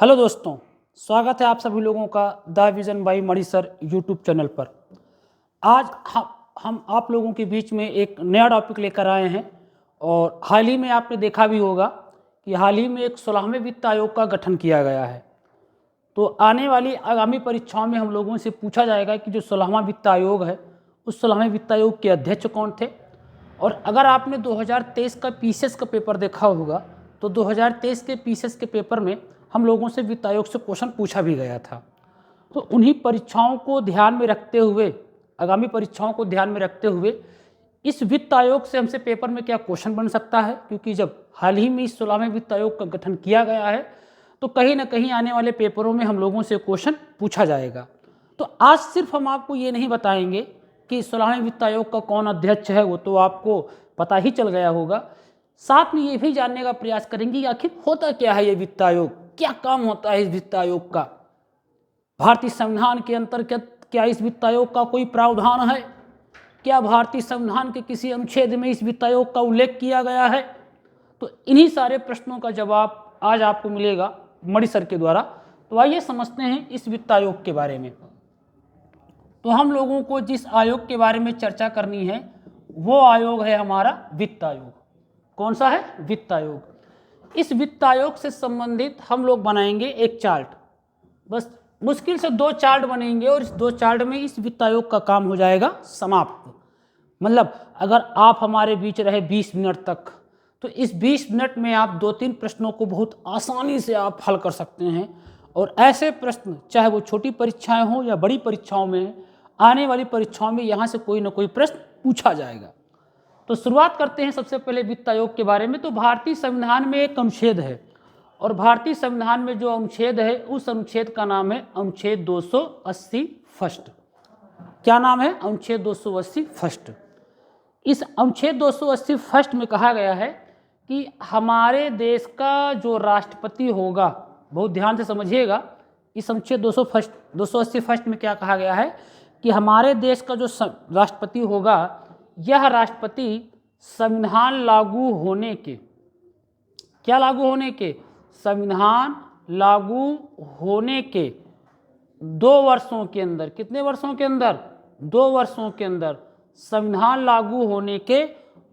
Hello दोस्तों, स्वागत है आप सभी लोगों का the vision by Mani sir YouTube channel पर। आज हम आप लोगों के बीच में एक नया टॉपिक लेकर आए हैं और हाल ही में आपने देखा भी होगा कि हाल ही में एक 16वें वित्त आयोग का गठन किया गया है। तो आने वाली आगामी परीक्षाओं में हम लोगों से पूछा जाएगा कि जो 16वां वित्त आयोग है उस 16वें वित्त आयोग के अध्यक्ष कौन थे। और अगर आपने 2023 का पीसीएस का पेपर देखा होगा तो 2023 के पीसीएस के पेपर में हम लोगों से वित्त आयोग से क्वेश्चन पूछा भी गया था। तो उन्हीं परीक्षाओं को ध्यान में रखते हुए, आगामी परीक्षाओं को ध्यान में रखते हुए इस वित्त आयोग से हमसे पेपर में क्या क्वेश्चन बन सकता है, क्योंकि जब हाल ही में इस 16वें वित्त आयोग का गठन किया गया है तो कहीं ना कहीं आने वाले पेपरों में हम लोगों से क्वेश्चन पूछा जाएगा। तो आज सिर्फ हम आपको ये नहीं बताएंगे कि 16वें वित्त आयोग का कौन अध्यक्ष है, वो तो आपको पता ही चल गया होगा। साथ में ये भी जानने का प्रयास करेंगे कि आखिर होता क्या है ये वित्त आयोग, क्या काम होता है इस वित्त आयोग का, भारतीय संविधान के अंतर्गत क्या इस वित्त आयोग का कोई प्रावधान है, क्या भारतीय संविधान के किसी अनुच्छेद में इस वित्त आयोग का उल्लेख किया गया है। तो इन्हीं सारे प्रश्नों का जवाब आज आपको मिलेगा मणि सर के द्वारा। तो आइए समझते हैं इस वित्त आयोग के बारे में। तो हम लोगों को जिस आयोग के बारे में चर्चा करनी है वो आयोग है हमारा वित्त आयोग। कौन सा है? वित्त आयोग। इस वित्त आयोग से संबंधित हम लोग बनाएंगे एक चार्ट, बस मुश्किल से 2 चार्ट बनेंगे और इस 2 चार्ट में इस वित्त आयोग का काम हो जाएगा समाप्त। मतलब अगर आप हमारे बीच रहे 20 मिनट तक तो इस 20 मिनट में आप 2-3 प्रश्नों को बहुत आसानी से आप हल कर सकते हैं। और ऐसे प्रश्न चाहे वो छोटी परीक्षाएं हों या बड़ी परीक्षाओं में, आने वाली परीक्षाओं में यहाँ से कोई ना कोई प्रश्न पूछा जाएगा। तो शुरुआत करते हैं सबसे पहले वित्त आयोग के बारे में। तो भारतीय संविधान में एक अनुच्छेद है और भारतीय संविधान में जो अनुच्छेद है उस अनुच्छेद का नाम है अनुच्छेद 280 फर्स्ट। क्या नाम है? अनुच्छेद 280 फर्स्ट। इस अनुच्छेद 280 फर्स्ट में कहा गया है कि हमारे देश का जो राष्ट्रपति होगा, बहुत ध्यान से समझिएगा, इस अनुच्छेद 280 फर्स्ट में क्या कहा गया है कि हमारे देश का जो राष्ट्रपति होगा, यह राष्ट्रपति संविधान लागू होने के, क्या लागू होने के? संविधान लागू होने के 2 वर्षों के अंदर, कितने वर्षों के अंदर? 2 वर्षों के अंदर, संविधान लागू होने के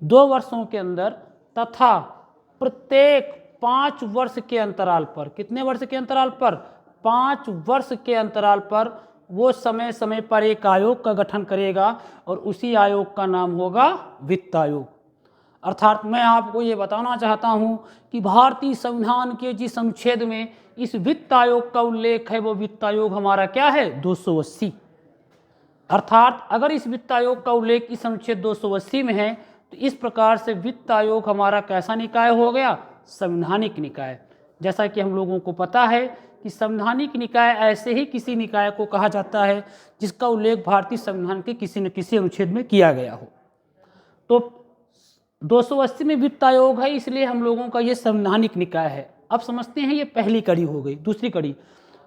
2 वर्षों के अंदर तथा प्रत्येक 5 वर्ष के अंतराल पर, कितने वर्ष के अंतराल पर? 5 वर्ष के अंतराल पर वो समय समय पर एक आयोग का गठन करेगा और उसी आयोग का नाम होगा वित्त आयोग। अर्थात मैं आपको ये बताना चाहता हूँ कि भारतीय संविधान के जिस अनुच्छेद में इस वित्त आयोग का उल्लेख है वो वित्त आयोग हमारा क्या है? 280। अर्थात अगर इस वित्त आयोग का उल्लेख इस अनुच्छेद 280 में है तो इस प्रकार से वित्त आयोग हमारा कैसा निकाय हो गया? संवैधानिक निकाय। जैसा कि हम लोगों को पता है कि संवैधानिक निकाय ऐसे ही किसी निकाय को कहा जाता है जिसका उल्लेख भारतीय संविधान के किसी न किसी अनुच्छेद में किया गया हो। तो 280 में वित्त आयोग है, इसलिए हम लोगों का ये संवैधानिक निकाय है। अब समझते हैं, ये पहली कड़ी हो गई। दूसरी कड़ी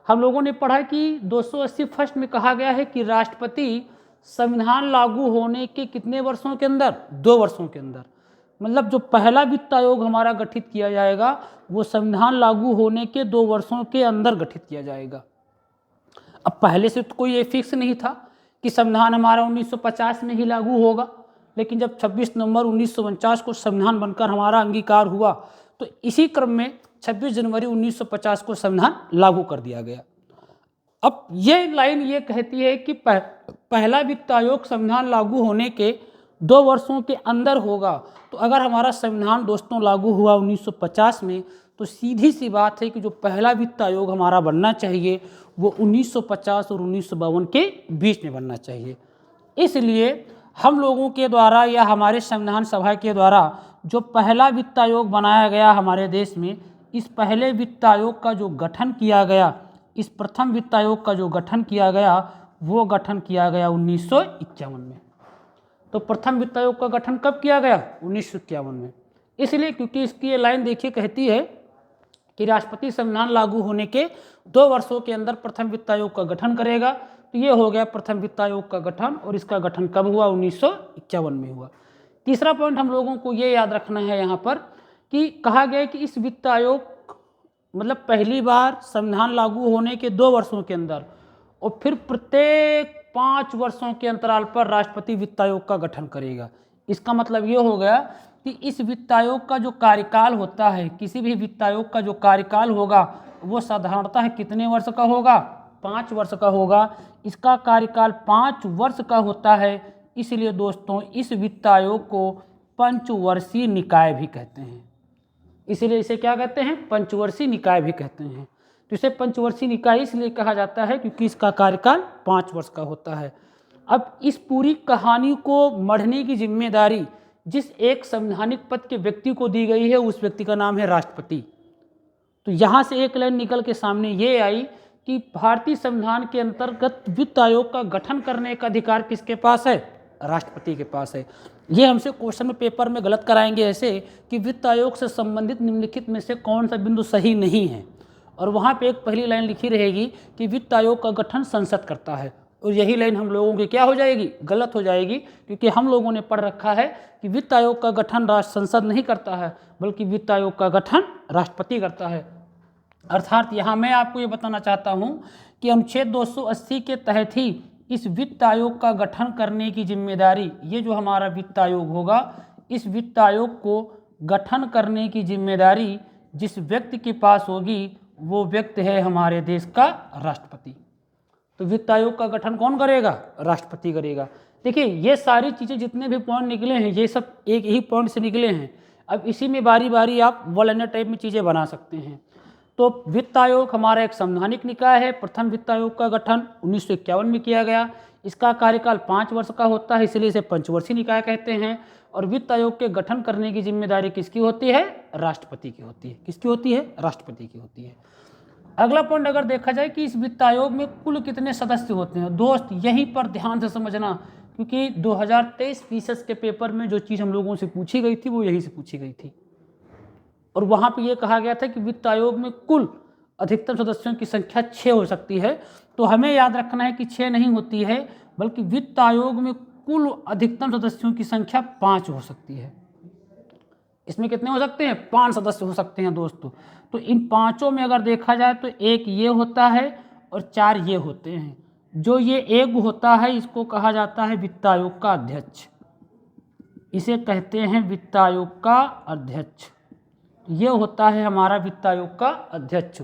हम लोगों ने पढ़ा कि 280 फर्स्ट में कहा गया है कि राष्ट्रपति संविधान लागू होने के कितने वर्षों के अंदर? 2 वर्षों के अंदर। मतलब जो पहला वित्त आयोग हमारा गठित किया जाएगा वो संविधान लागू होने के 2 वर्षों के अंदर गठित किया जाएगा। अब पहले से तो कोई ये फिक्स नहीं था कि संविधान हमारा 1950 में ही लागू होगा, लेकिन जब 26 नवंबर 1949 को संविधान बनकर हमारा अंगीकार हुआ तो इसी क्रम में 26 जनवरी 1950 को संविधान लागू कर दिया गया। अब ये लाइन ये कहती है कि पहला वित्त आयोग संविधान लागू होने के 2 वर्षों के अंदर होगा। तो अगर हमारा संविधान दोस्तों लागू हुआ 1950 में तो सीधी सी बात है कि जो पहला वित्त आयोग हमारा बनना चाहिए वो 1950 और 1952 के बीच में बनना चाहिए। इसलिए हम लोगों के द्वारा या हमारे संविधान सभा के द्वारा जो पहला वित्त आयोग बनाया गया हमारे देश में, इस पहले वित्त आयोग का जो गठन किया गया, इस प्रथम वित्त आयोग का जो गठन किया गया वो गठन किया गया 1951 में। तो प्रथम वित्त आयोग का गठन कब किया गया? 1951 में। इसलिए क्योंकि इसकी ये लाइन देखिए कहती है कि राष्ट्रपति संविधान लागू होने के 2 वर्षों के अंदर प्रथम वित्त आयोग का गठन करेगा। तो ये हो गया प्रथम वित्त आयोग का गठन, और इसका गठन कब हुआ? 1951 में हुआ। तीसरा पॉइंट हम लोगों को ये याद रखना है यहाँ पर कि कहा गया कि इस वित्त आयोग मतलब पहली बार संविधान लागू होने के 2 वर्षों के अंदर और फिर प्रत्येक 5 वर्षों के अंतराल पर राष्ट्रपति वित्त आयोग का गठन करेगा। इसका मतलब ये हो गया कि इस वित्त आयोग का जो कार्यकाल होता है, किसी भी वित्त आयोग का जो कार्यकाल होगा वो साधारणतः कितने वर्ष का होगा? 5 वर्ष का होगा। इसका कार्यकाल 5 वर्ष का होता है, इसलिए दोस्तों इस वित्त आयोग को पंचवर्षीय निकाय भी कहते हैं। इसलिए इसे क्या कहते हैं? पंचवर्षीय निकाय भी कहते हैं। तो इसे पंचवर्षीय निकाय इसलिए कहा जाता है क्योंकि इसका कार्यकाल 5 वर्ष का होता है। अब इस पूरी कहानी को मढ़ने की जिम्मेदारी जिस एक संवैधानिक पद के व्यक्ति को दी गई है, उस व्यक्ति का नाम है राष्ट्रपति। तो यहाँ से एक लाइन निकल के सामने ये आई कि भारतीय संविधान के अंतर्गत वित्त आयोग का गठन करने का अधिकार किसके पास है? राष्ट्रपति के पास है। ये हमसे क्वेश्चन में पेपर में गलत कराएंगे ऐसे कि वित्त आयोग से संबंधित निम्नलिखित में से कौन सा बिंदु सही नहीं है, और वहाँ पे एक पहली लाइन लिखी रहेगी कि वित्त आयोग का गठन संसद करता है, और यही लाइन हम लोगों की क्या हो जाएगी? गलत हो जाएगी, क्योंकि हम लोगों ने पढ़ रखा है कि वित्त आयोग का गठन संसद नहीं करता है, बल्कि वित्त आयोग का गठन राष्ट्रपति करता है। अर्थात यहाँ मैं आपको ये बताना चाहता हूँ कि अनुच्छेद 280 के तहत ही इस वित्त आयोग का गठन करने की जिम्मेदारी, ये जो हमारा वित्त आयोग होगा, इस वित्त आयोग को गठन करने की जिम्मेदारी जिस व्यक्ति के पास होगी वो व्यक्ति है हमारे देश का राष्ट्रपति। तो वित्त आयोग का गठन कौन करेगा? राष्ट्रपति करेगा। देखिए ये सारी चीज़ें जितने भी पॉइंट निकले हैं ये सब एक ही पॉइंट से निकले हैं। अब इसी में बारी बारी आप वन लाइनर टाइप में चीज़ें बना सकते हैं। तो वित्त आयोग हमारा एक संवैधानिक निकाय है। प्रथम वित्त आयोग का गठन 1951 में किया गया। इसका कार्यकाल 5 वर्ष का होता है, इसलिए इसे पंचवर्षीय निकाय कहते हैं। और वित्त आयोग के गठन करने की जिम्मेदारी किसकी होती है? राष्ट्रपति की होती है। किसकी होती है? राष्ट्रपति की होती है। अगला पॉइंट अगर देखा जाए कि इस वित्त आयोग में कुल कितने सदस्य होते हैं, दोस्त यहीं पर ध्यान से समझना, क्योंकि 2023 फीसद के पेपर में जो चीज़ हम लोगों से पूछी गई थी वो यही से पूछी गई थी। और वहाँ पे ये कहा गया था कि वित्त आयोग में कुल अधिकतम सदस्यों की संख्या 6 हो सकती है। तो हमें याद रखना है कि 6 नहीं होती है, बल्कि वित्त आयोग में कुल अधिकतम सदस्यों की संख्या 5 हो सकती है। इसमें कितने हो सकते हैं? 5 सदस्य हो सकते हैं दोस्तों। तो इन 5 में अगर देखा जाए तो एक ये होता है और 4 ये होते हैं। जो ये एक होता है इसको कहा जाता है वित्त आयोग का अध्यक्ष। इसे कहते हैं वित्त आयोग का अध्यक्ष। ये होता है हमारा वित्त आयोग का अध्यक्ष।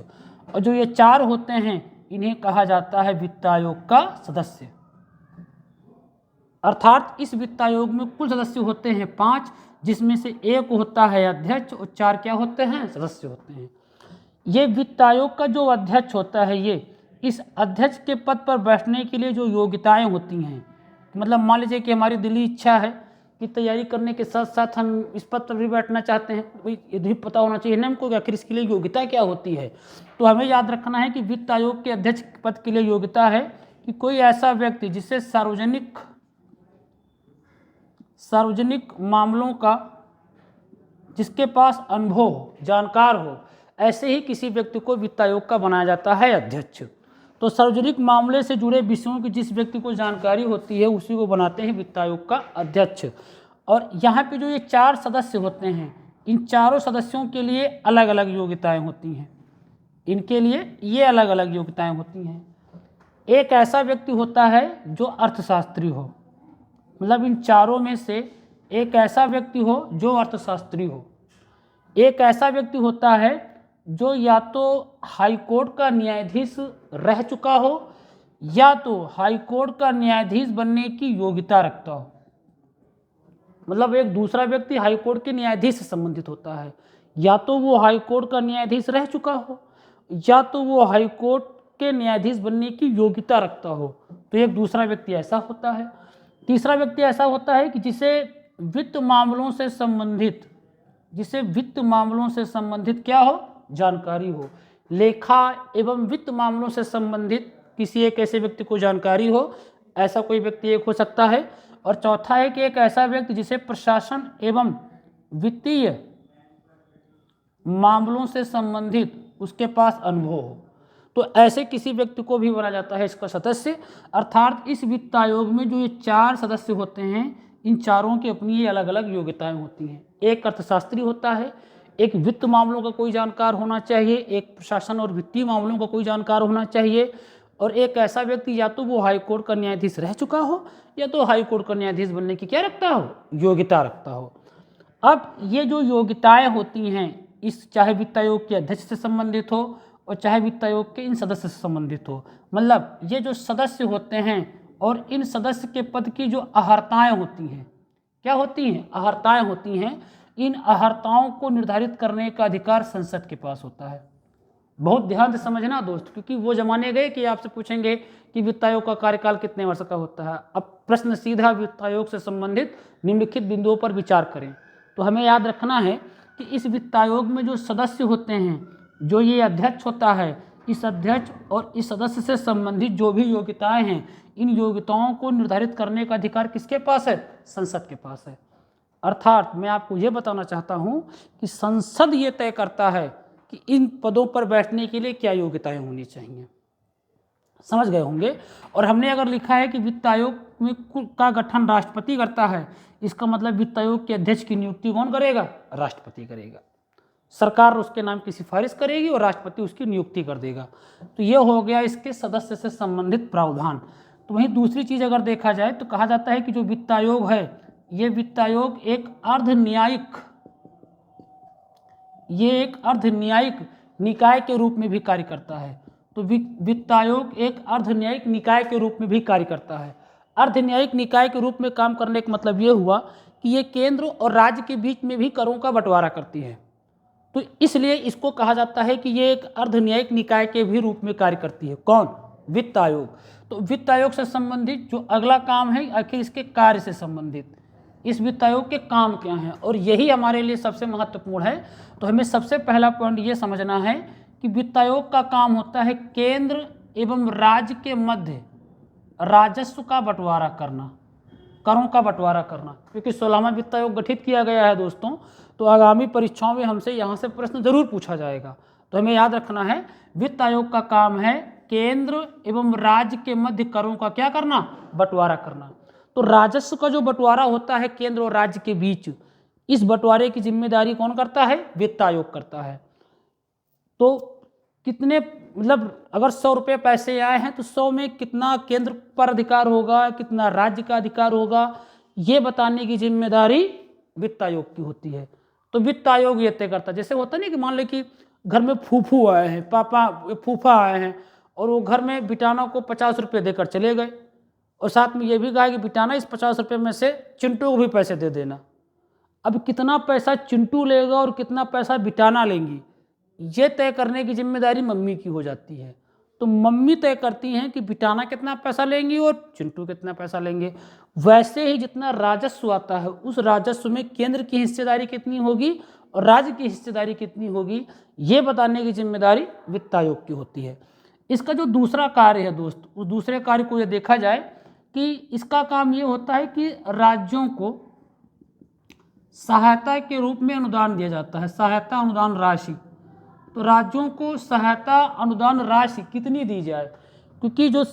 और जो ये 4 होते हैं इन्हें कहा जाता है वित्त आयोग का सदस्य। अर्थात इस वित्त आयोग में कुल सदस्य होते हैं 5, जिसमें से एक होता है अध्यक्ष और 4 क्या होते हैं? सदस्य होते हैं। ये वित्त आयोग का जो अध्यक्ष होता है, ये इस अध्यक्ष के पद पर बैठने के लिए जो योग्यताएं होती हैं, मतलब मान लीजिए कि हमारी दिली इच्छा है कि तैयारी करने के साथ साथ हम इस पद पर भी बैठना चाहते हैं, तो ये भी पता होना चाहिए ना हमको कि आखिर इसके लिए योग्यता क्या होती है। तो हमें याद रखना है कि वित्त आयोग के अध्यक्ष पद के लिए योग्यता है कि कोई ऐसा व्यक्ति जिससे सार्वजनिक मामलों का, जिसके पास अनुभव हो, जानकार हो, ऐसे ही किसी व्यक्ति को वित्त आयोग का बनाया जाता है अध्यक्ष। तो सार्वजनिक मामले से जुड़े विषयों की जिस व्यक्ति को जानकारी होती है उसी को बनाते हैं वित्त आयोग का अध्यक्ष। और यहाँ पे जो ये 4 सदस्य होते हैं, इन चारों सदस्यों के लिए अलग अलग योग्यताएं होती हैं। इनके लिए ये अलग अलग योग्यताएं होती हैं। एक ऐसा व्यक्ति होता है जो अर्थशास्त्री हो, मतलब इन चारों में से एक ऐसा व्यक्ति हो जो अर्थशास्त्री हो। एक ऐसा व्यक्ति होता है जो या तो हाई कोर्ट का न्यायाधीश रह चुका हो या तो हाई कोर्ट का न्यायाधीश बनने की योग्यता रखता हो। मतलब एक दूसरा व्यक्ति हाई कोर्ट के न्यायाधीश से संबंधित होता है, या तो वो हाई कोर्ट का न्यायाधीश रह चुका हो या तो वो हाई कोर्ट के न्यायाधीश बनने की योग्यता रखता हो। तो एक दूसरा व्यक्ति ऐसा होता है। तीसरा व्यक्ति ऐसा होता है कि जिसे वित्त मामलों से संबंधित क्या हो? जानकारी हो। लेखा एवं वित्त मामलों से संबंधित किसी एक ऐसे व्यक्ति को जानकारी हो, ऐसा कोई व्यक्ति एक हो सकता है। और चौथा है कि एक ऐसा व्यक्ति जिसे प्रशासन एवं वित्तीय मामलों से संबंधित उसके पास अनुभव हो। तो ऐसे किसी व्यक्ति को भी बना जाता है इसका सदस्य। अर्थात इस वित्त आयोग में जो ये 4 सदस्य होते हैं, इन चारों की अपनी ये अलग अलग योग्यताएं होती हैं। एक अर्थशास्त्री होता है, एक वित्त मामलों का कोई जानकार होना चाहिए, एक प्रशासन और वित्तीय मामलों का कोई जानकार होना चाहिए, और एक ऐसा व्यक्ति या तो वो हाई कोर्ट का न्यायाधीश रह चुका हो या तो हाई कोर्ट का न्यायाधीश बनने की क्या रखता हो, योग्यता रखता हो। अब ये जो योग्यताएं होती हैं, इस चाहे वित्त आयोग के अध्यक्ष से संबंधित हो और चाहे वित्त आयोग के इन सदस्य से संबंधित हो, मतलब ये जो सदस्य होते हैं और इन सदस्य के पद की जो अहर्ताएं होती हैं, क्या होती हैं, अहर्ताएं होती हैं, इन अहर्ताओं को निर्धारित करने का अधिकार संसद के पास होता है। बहुत ध्यान से समझना दोस्त, क्योंकि वो जमाने गए कि आपसे पूछेंगे कि वित्त आयोग का कार्यकाल कितने वर्ष का होता है। अब प्रश्न सीधा वित्त आयोग से संबंधित निम्नलिखित बिंदुओं पर विचार करें। तो हमें याद रखना है कि इस वित्त आयोग में जो सदस्य होते हैं, जो ये अध्यक्ष होता है, इस अध्यक्ष और इस सदस्य से संबंधित जो भी योग्यताएं हैं, इन योग्यताओं को निर्धारित करने का अधिकार किसके पास है, संसद के पास है। अर्थात मैं आपको ये बताना चाहता हूँ कि संसद ये तय करता है कि इन पदों पर बैठने के लिए क्या योग्यताएं होनी चाहिए। समझ गए होंगे। और हमने अगर लिखा है कि वित्त आयोग में का गठन राष्ट्रपति करता है, इसका मतलब वित्त आयोग के अध्यक्ष की नियुक्ति कौन करेगा, राष्ट्रपति करेगा। सरकार उसके नाम की सिफारिश करेगी और राष्ट्रपति उसकी नियुक्ति कर देगा। तो ये हो गया इसके सदस्य से संबंधित प्रावधान। तो वहीं दूसरी चीज़ अगर देखा जाए तो कहा जाता है कि जो वित्त आयोग है, ये वित्त आयोग एक अर्धन्यायिक निकाय के रूप में भी कार्य करता है। तो वित्त आयोग एक अर्धन्यायिक निकाय के रूप में भी कार्य करता है। अर्धन्यायिक निकाय के रूप में काम करने का मतलब ये हुआ कि ये केंद्र और राज्य के बीच में भी करों का बंटवारा करती है। तो इसलिए इसको कहा जाता है कि ये एक अर्धन्यायिक निकाय के भी रूप में कार्य करती है। कौन, वित्त आयोग। तो वित्त आयोग से संबंधित जो अगला काम है, आखिर इसके कार्य से संबंधित इस वित्त आयोग के काम क्या हैं, और यही हमारे लिए सबसे महत्वपूर्ण है। तो हमें सबसे पहला पॉइंट ये समझना है कि वित्त आयोग का काम होता है केंद्र एवं राज्य के मध्य राजस्व का बंटवारा करना, करों का बंटवारा करना। क्योंकि 16वां वित्त आयोग गठित किया गया है दोस्तों, तो आगामी परीक्षाओं में हमसे यहाँ से प्रश्न जरूर पूछा जाएगा। तो हमें याद रखना है, वित्त आयोग का काम है केंद्र एवं राज्य के मध्य करों का क्या करना, बंटवारा करना। तो राजस्व का जो बंटवारा होता है केंद्र और राज्य के बीच, इस बंटवारे की जिम्मेदारी कौन करता है, वित्त आयोग करता है। तो कितने, मतलब अगर 100 रुपये पैसे आए हैं तो 100 में कितना केंद्र पर अधिकार होगा, कितना राज्य का अधिकार होगा, ये बताने की जिम्मेदारी वित्त आयोग की होती है। तो वित्त आयोग ये तय करता है। जैसे होता नहीं कि मान लो कि घर में फूफू आए हैं, फूफा आए हैं, और वो घर में बिटाना को 50 रुपये देकर चले गए, और साथ में ये भी कहा कि बिटाना इस 50 रुपये में से चिंटू को भी पैसे दे देना। अब कितना पैसा चिंटू लेगा और कितना पैसा बिटाना लेंगी, ये तय करने की जिम्मेदारी मम्मी की हो जाती है। तो मम्मी तय करती हैं कि बिटाना कितना पैसा लेंगी और चिंटू कितना पैसा लेंगे। वैसे ही जितना राजस्व आता है, उस राजस्व में केंद्र की हिस्सेदारी कितनी होगी और राज्य की हिस्सेदारी कितनी होगी, ये बताने की जिम्मेदारी वित्त आयोग की होती है। इसका जो दूसरा कार्य है दोस्त, उस दूसरे कार्य को ये देखा जाए कि इसका काम ये होता है कि राज्यों को सहायता के रूप में अनुदान दिया जाता है, सहायता अनुदान राशि। तो राज्यों को सहायता अनुदान राशि कितनी दी जाए, क्योंकि जो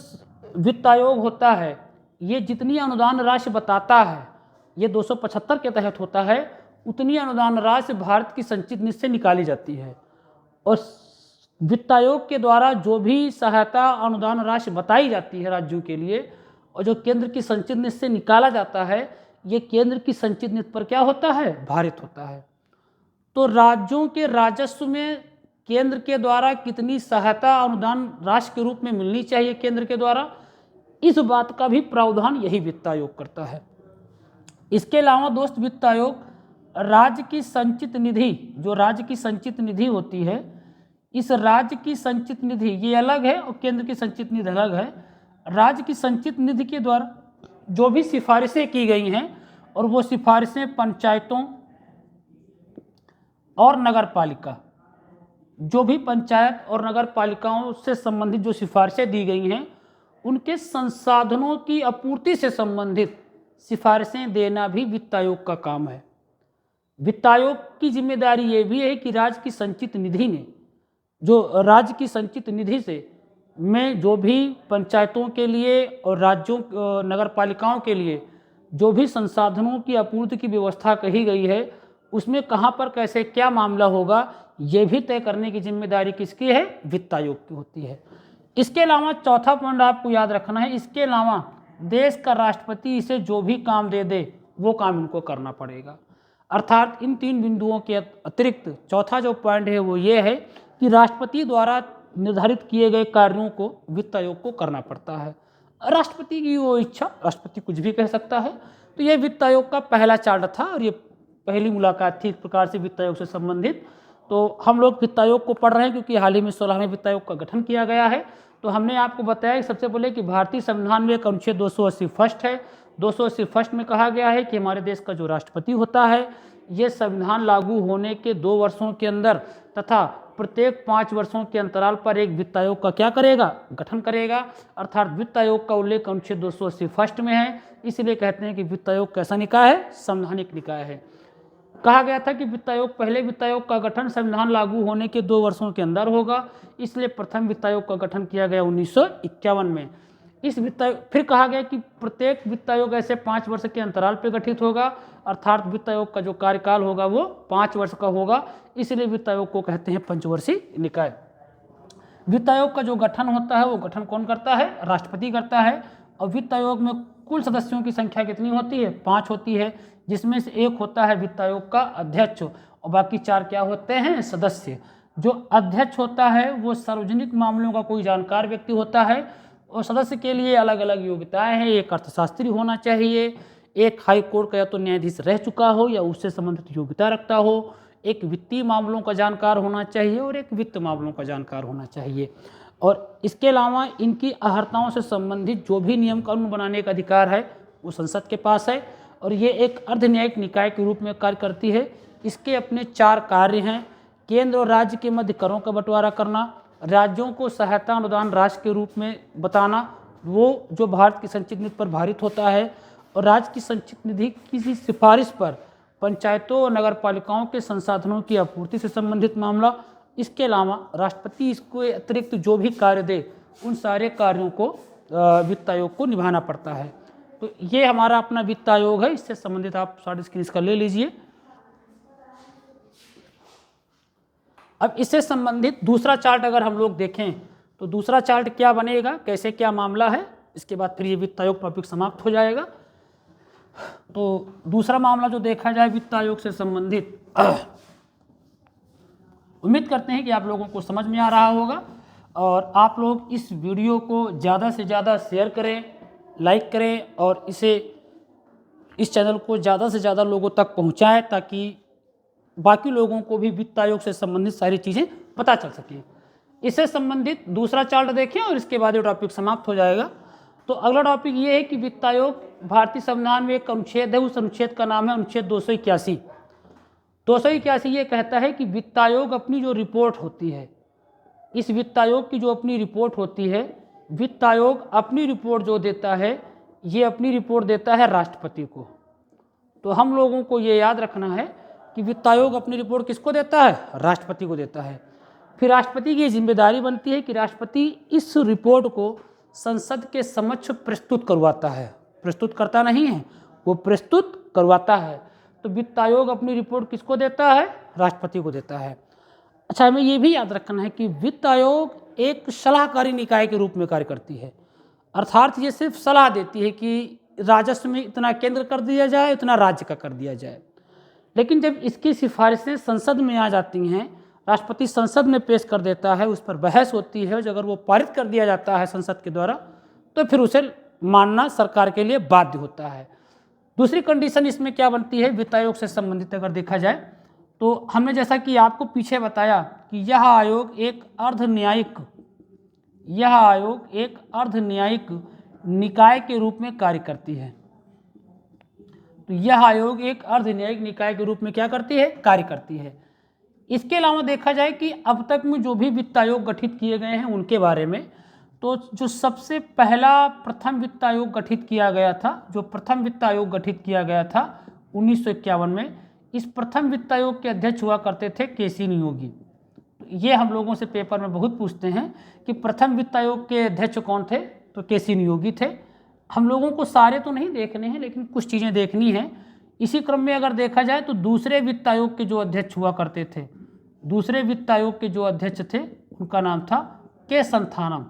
वित्त आयोग होता है ये जितनी अनुदान राशि बताता है, ये 275 के तहत होता है, उतनी अनुदान राशि भारत की संचित निधि से निकाली जाती है। और वित्त आयोग के द्वारा जो भी सहायता अनुदान राशि बताई जाती है राज्यों के लिए, और जो केंद्र की संचित निधि से निकाला जाता है, ये केंद्र की संचित निधि पर क्या होता है, भारित होता है। तो राज्यों के राजस्व में केंद्र के द्वारा कितनी सहायता अनुदान राशि के रूप में मिलनी चाहिए केंद्र के द्वारा, इस बात का भी प्रावधान यही वित्त आयोग करता है। इसके अलावा दोस्त वित्त आयोग राज्य की संचित निधि, जो राज्य की संचित निधि होती है, इस राज्य की संचित निधि ये अलग है और केंद्र की संचित निधि अलग है। राज्य की संचित निधि के द्वारा जो भी सिफारिशें की गई हैं, और वो सिफारिशें पंचायतों और नगर पालिका, जो भी पंचायत और नगर पालिकाओं से संबंधित जो सिफारिशें दी गई हैं, उनके संसाधनों की आपूर्ति से संबंधित सिफारिशें देना भी वित्त आयोग का काम है। वित्त आयोग की जिम्मेदारी ये भी है कि राज्य की संचित निधि ने, जो राज्य की संचित निधि से में जो भी पंचायतों के लिए और राज्यों नगर पालिकाओं के लिए जो भी संसाधनों की आपूर्ति की व्यवस्था कही गई है, उसमें कहाँ पर कैसे क्या मामला होगा ये भी तय करने की जिम्मेदारी किसकी है, वित्त आयोग की होती है। इसके अलावा चौथा पॉइंट आपको याद रखना है, इसके अलावा देश का राष्ट्रपति इसे जो भी काम दे दे वो काम इनको करना पड़ेगा। अर्थात इन 3 बिंदुओं के अतिरिक्त चौथा जो पॉइंट है वो ये है कि राष्ट्रपति द्वारा निर्धारित किए गए कार्यों को वित्त आयोग को करना पड़ता है। राष्ट्रपति की वो इच्छा, राष्ट्रपति कुछ भी कह सकता है। तो ये वित्त आयोग का पहला चार्टर था और ये पहली मुलाकात थी इस प्रकार से वित्त आयोग से संबंधित। तो हम लोग वित्त आयोग को पढ़ रहे हैं क्योंकि हाल ही में 16वें वित्त आयोग का गठन किया गया है। तो हमने आपको बताया कि सबसे पहले कि भारतीय संविधान में एक अनुच्छेद 280 फर्स्ट है। 280 फर्स्ट में कहा गया है कि हमारे देश का जो राष्ट्रपति होता है ये संविधान लागू होने के 2 वर्षों के अंदर तथा प्रत्येक 5 वर्षों के अंतराल पर एक वित्त आयोग का क्या करेगा, गठन करेगा। अर्थात वित्त आयोग का उल्लेख अनुच्छेद 280 फर्स्ट में है, इसलिए कहते हैं कि वित्त आयोग कैसा निकाय है, संवैधानिक निकाय है। कहा गया था कि वित्त आयोग, पहले वित्त आयोग का गठन संविधान लागू होने के 2 वर्षों के अंदर होगा, इसलिए प्रथम वित्त आयोग का गठन किया गया 1951 में। इस वित्त आयोग, फिर कहा गया कि प्रत्येक वित्त आयोग ऐसे 5 वर्ष के अंतराल पर गठित होगा, अर्थात वित्त आयोग का जो कार्यकाल होगा वो 5 वर्ष का होगा, इसलिए वित्त आयोग को कहते हैं पंचवर्षीय निकाय। वित्त आयोग का जो गठन होता है वो गठन कौन करता है, राष्ट्रपति करता है। और वित्त आयोग में कुल सदस्यों की संख्या कितनी होती है, 5 होती है, जिसमें से एक होता है वित्त आयोग का अध्यक्ष और बाकी 4 क्या होते हैं, सदस्य। जो अध्यक्ष होता है वो सार्वजनिक मामलों का कोई जानकार व्यक्ति होता है और सदस्य के लिए अलग अलग योग्यताएं हैं। एक अर्थशास्त्री होना चाहिए, एक हाई कोर्ट का या तो न्यायाधीश रह चुका हो या उससे संबंधित योग्यता रखता हो, एक वित्तीय मामलों का जानकार होना चाहिए और एक वित्त मामलों का जानकार होना चाहिए। और इसके अलावा इनकी अहर्ताओं से संबंधित जो भी नियम कानून बनाने का अधिकार है वो संसद के पास है और ये एक अर्धन्यायिक निकाय के रूप में कार्य करती है। इसके अपने 4 कार्य हैं। केंद्र और राज्य के मध्य करों का बंटवारा करना, राज्यों को सहायता अनुदान राशि के रूप में बताना, वो जो भारत की संचित निधि पर भारित होता है, और राज्य की संचित निधि किसी सिफारिश पर पंचायतों और नगर पालिकाओं के संसाधनों की आपूर्ति से संबंधित मामला। इसके अलावा राष्ट्रपति इसको अतिरिक्त जो भी कार्य दे उन सारे कार्यों को वित्त आयोग को निभाना पड़ता है। तो ये हमारा अपना वित्त आयोग है, इससे संबंधित आप शॉर्ट स्क्रीन इसका ले लीजिए। अब इससे संबंधित दूसरा चार्ट अगर हम लोग देखें तो दूसरा चार्ट क्या बनेगा, कैसे क्या मामला है, इसके बाद फिर ये वित्त आयोग टॉपिक समाप्त हो जाएगा। तो दूसरा मामला जो देखा जाए वित्त आयोग से संबंधित, उम्मीद करते हैं कि आप लोगों को समझ में आ रहा होगा और आप लोग इस वीडियो को ज़्यादा से ज़्यादा शेयर करें, लाइक करें और इस चैनल को ज़्यादा से ज़्यादा लोगों तक पहुंचाएं ताकि बाकी लोगों को भी वित्त आयोग से संबंधित सारी चीज़ें पता चल सके। इससे संबंधित दूसरा चार्ट देखें और इसके बाद ये टॉपिक समाप्त हो जाएगा। तो अगला टॉपिक ये है कि वित्त आयोग भारतीय संविधान में एक अनुच्छेद है, उस अनुच्छेद का नाम है अनुच्छेद 281। 281 ये कहता है कि वित्त आयोग अपनी जो रिपोर्ट होती है, इस वित्त आयोग की जो अपनी रिपोर्ट होती है, वित्त आयोग अपनी रिपोर्ट जो देता है ये अपनी रिपोर्ट देता है राष्ट्रपति को। तो हम लोगों को ये याद रखना है कि वित्त आयोग अपनी रिपोर्ट किसको देता है, राष्ट्रपति को देता है। फिर राष्ट्रपति की जिम्मेदारी बनती है कि राष्ट्रपति इस रिपोर्ट को संसद के समक्ष प्रस्तुत करवाता है, प्रस्तुत करता नहीं है, वो प्रस्तुत करवाता है। तो वित्त आयोग अपनी रिपोर्ट किसको देता है, राष्ट्रपति को देता है। अच्छा, हमें ये भी याद रखना है कि वित्त आयोग एक सलाहकारी निकाय के रूप में कार्य करती है, अर्थात ये सिर्फ सलाह देती है कि राजस्व में इतना केंद्र कर दिया जाए, इतना राज्य का कर दिया जाए। लेकिन जब इसकी सिफारिशें संसद में आ जाती हैं, राष्ट्रपति संसद में पेश कर देता है, उस पर बहस होती है और अगर वो पारित कर दिया जाता है संसद के द्वारा तो फिर उसे मानना सरकार के लिए बाध्य होता है। दूसरी कंडीशन इसमें क्या बनती है वित्त आयोग से संबंधित अगर देखा जाए तो हमने जैसा कि आपको पीछे बताया कि यह आयोग एक अर्धन्यायिक निकाय के रूप में कार्य करती है। तो यह आयोग एक अर्धन्यायिक निकाय के रूप में क्या करती है, कार्य करती है। इसके अलावा देखा जाए कि अब तक में जो भी वित्त आयोग गठित किए गए हैं उनके बारे में, तो जो सबसे पहला प्रथम वित्त आयोग गठित किया गया था, जो प्रथम वित्त आयोग गठित किया गया था 1951 में, इस प्रथम वित्त आयोग के अध्यक्ष हुआ करते थे केसी नियोगी। तो ये हम लोगों से पेपर में बहुत पूछते हैं कि प्रथम वित्त आयोग के अध्यक्ष कौन थे, तो केसी नियोगी थे। हम लोगों को सारे तो नहीं देखने हैं लेकिन कुछ चीज़ें देखनी हैं। इसी क्रम में अगर देखा जाए तो दूसरे वित्त आयोग के जो अध्यक्ष हुआ करते थे, दूसरे वित्त आयोग के जो अध्यक्ष थे उनका नाम था के संथानम।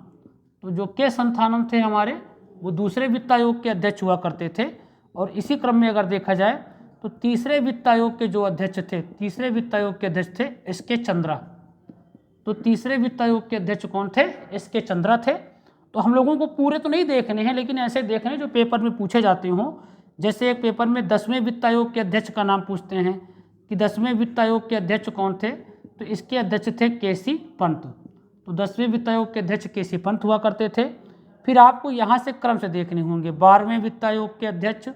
तो जो के संथानम थे हमारे, वो दूसरे वित्त आयोग के अध्यक्ष हुआ करते थे। और इसी क्रम में अगर देखा जाए तो तीसरे वित्त आयोग के जो अध्यक्ष थे, तीसरे वित्त आयोग के अध्यक्ष थे एस के चंद्रा। तो तीसरे वित्त आयोग के अध्यक्ष कौन थे? एस के चंद्रा थे। तो हम लोगों को पूरे तो नहीं देखने हैं, लेकिन ऐसे देखने हैं जो पेपर में पूछे जाते हों। जैसे एक पेपर में 10वें वित्त आयोग के अध्यक्ष का नाम पूछते हैं कि 10वें वित्त आयोग के अध्यक्ष कौन थे, तो इसके अध्यक्ष थे के.सी. पंत। तो 10वें वित्त आयोग के अध्यक्ष के.सी. पंत हुआ करते थे। फिर आपको यहाँ से क्रम से देखने होंगे। 12वें वित्त आयोग के अध्यक्ष,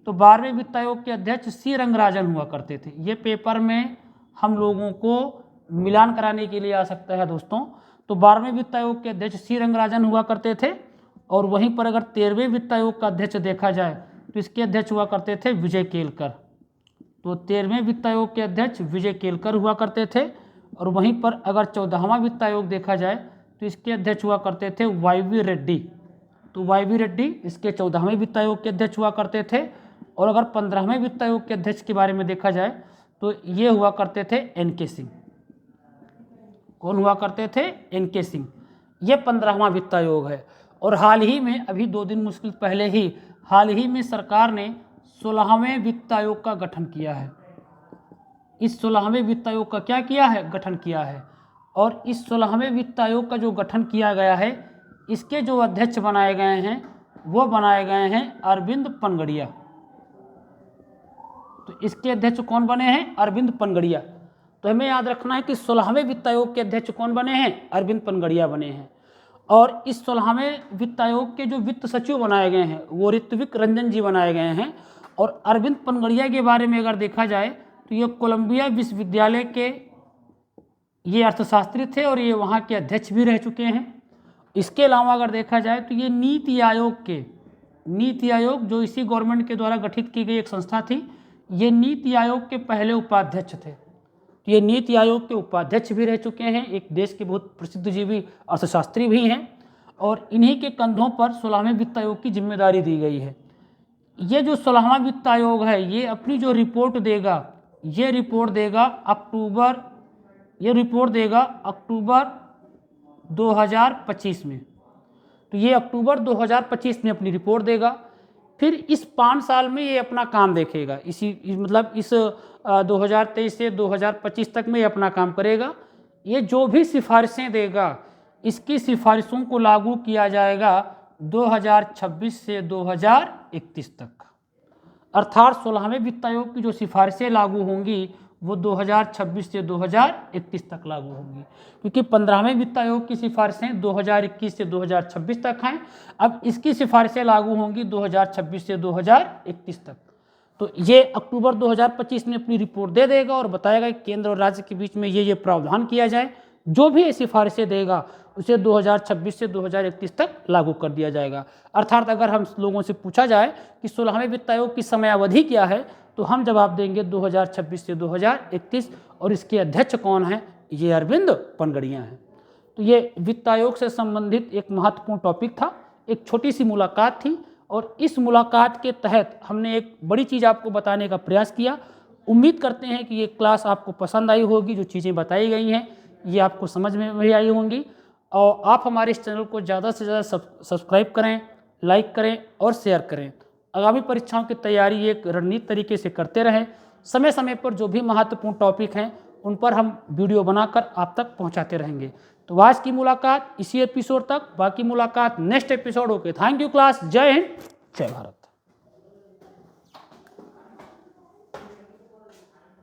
तो 12वें वित्त आयोग के अध्यक्ष सी रंगराजन हुआ करते थे। ये पेपर में हम लोगों को मिलान कराने के लिए आ सकता है दोस्तों। तो 12वें वित्त आयोग के अध्यक्ष सी रंगराजन हुआ करते थे। और वहीं पर अगर 13वें वित्त आयोग का अध्यक्ष देखा जाए तो इसके अध्यक्ष हुआ करते थे विजय केलकर। तो 13वें वित्त आयोग के अध्यक्ष विजय केलकर हुआ करते थे। और वहीं पर अगर 14वां वित्त आयोग देखा जाए तो इसके अध्यक्ष हुआ करते थे वाई.वी. रेड्डी। तो वाई.वी. रेड्डी इसके 14वें वित्त आयोग के अध्यक्ष हुआ करते थे। और अगर 15वें वित्त आयोग के अध्यक्ष के बारे में देखा जाए तो ये हुआ करते थे एन.के. सिंह। कौन हुआ करते थे? एन.के. सिंह। ये 15वां वित्त आयोग है। और हाल ही में, अभी 2 दिन मुश्किल पहले ही, हाल ही में सरकार ने 16वें वित्त आयोग का गठन किया है। इस 16वें वित्त आयोग का क्या किया है? गठन किया है। और इस 16वें वित्त आयोग का जो गठन किया गया है, इसके जो अध्यक्ष बनाए गए हैं वो बनाए गए हैं अरविंद पनगड़िया। तो इसके अध्यक्ष कौन बने हैं? अरविंद पनगड़िया। तो हमें याद रखना है कि 16वें वित्त आयोग के अध्यक्ष कौन बने हैं? अरविंद पनगड़िया बने हैं। और इस 16वें वित्त आयोग के जो वित्त सचिव बनाए गए हैं वो ऋत्विक रंजन जी बनाए गए हैं। और अरविंद पनगड़िया के बारे में अगर देखा जाए तो ये कोलंबिया विश्वविद्यालय के ये अर्थशास्त्री थे और ये वहाँ के अध्यक्ष भी रह चुके हैं। इसके अलावा अगर देखा जाए तो ये नीति आयोग जो इसी गवर्नमेंट के द्वारा गठित की गई एक संस्था थी, ये नीति आयोग के पहले उपाध्यक्ष थे। तो ये नीति आयोग के उपाध्यक्ष भी रह चुके हैं, एक देश के बहुत प्रसिद्ध जीवी अर्थशास्त्री भी हैं। और इन्हीं के कंधों पर 16वें वित्त आयोग की जिम्मेदारी दी गई है। ये जो 16वां वित्त आयोग है, ये अपनी जो रिपोर्ट देगा, ये रिपोर्ट देगा अक्टूबर 2025 में। तो ये अक्टूबर 2025 में अपनी रिपोर्ट देगा। फिर इस 5 साल में ये अपना काम देखेगा। इस 2023 से 2025 तक में ये अपना काम करेगा। ये जो भी सिफारिशें देगा, इसकी सिफारिशों को लागू किया जाएगा 2026 से 2031 तक। अर्थात 16वें वित्त आयोग की जो सिफारिशें लागू होंगी वो 2026 से 2031 तक लागू होंगी, क्योंकि 15वें वित्त आयोग की सिफारिशें 2021 से 2026 तक हैं। अब इसकी सिफारिशें लागू होंगी 2026 से 2031 तक। तो ये अक्टूबर 2025 में अपनी रिपोर्ट दे देगा और बताएगा कि केंद्र और राज्य के बीच में ये प्रावधान किया जाए। जो भी ये सिफारिशें देगा उसे 2026 से 2031 तक लागू कर दिया जाएगा। अर्थात अगर हम लोगों से पूछा जाए कि 16वें वित्त आयोग की समयावधि क्या है, तो हम जवाब देंगे 2026 से 2031। और इसके अध्यक्ष कौन हैं? ये अरविंद पनगड़िया हैं। तो ये वित्त आयोग से संबंधित एक महत्वपूर्ण टॉपिक था, एक छोटी सी मुलाकात थी। और इस मुलाकात के तहत हमने एक बड़ी चीज़ आपको बताने का प्रयास किया। उम्मीद करते हैं कि ये क्लास आपको पसंद आई होगी। जो चीज़ें बताई गई हैं ये आपको समझ में भी आई होंगी। और आप हमारे इस चैनल को ज़्यादा से ज़्यादा सब्सक्राइब करें, लाइक करें और शेयर करें। आगामी परीक्षाओं की तैयारी एक रणनीतिक तरीके से करते रहें। समय समय पर जो भी महत्वपूर्ण टॉपिक हैं उन पर हम वीडियो बनाकर आप तक पहुंचाते रहेंगे। तो आज की मुलाकात इसी एपिसोड तक, बाकी मुलाकात next episode. Okay, thank you class. जय हिंद, जय भारत।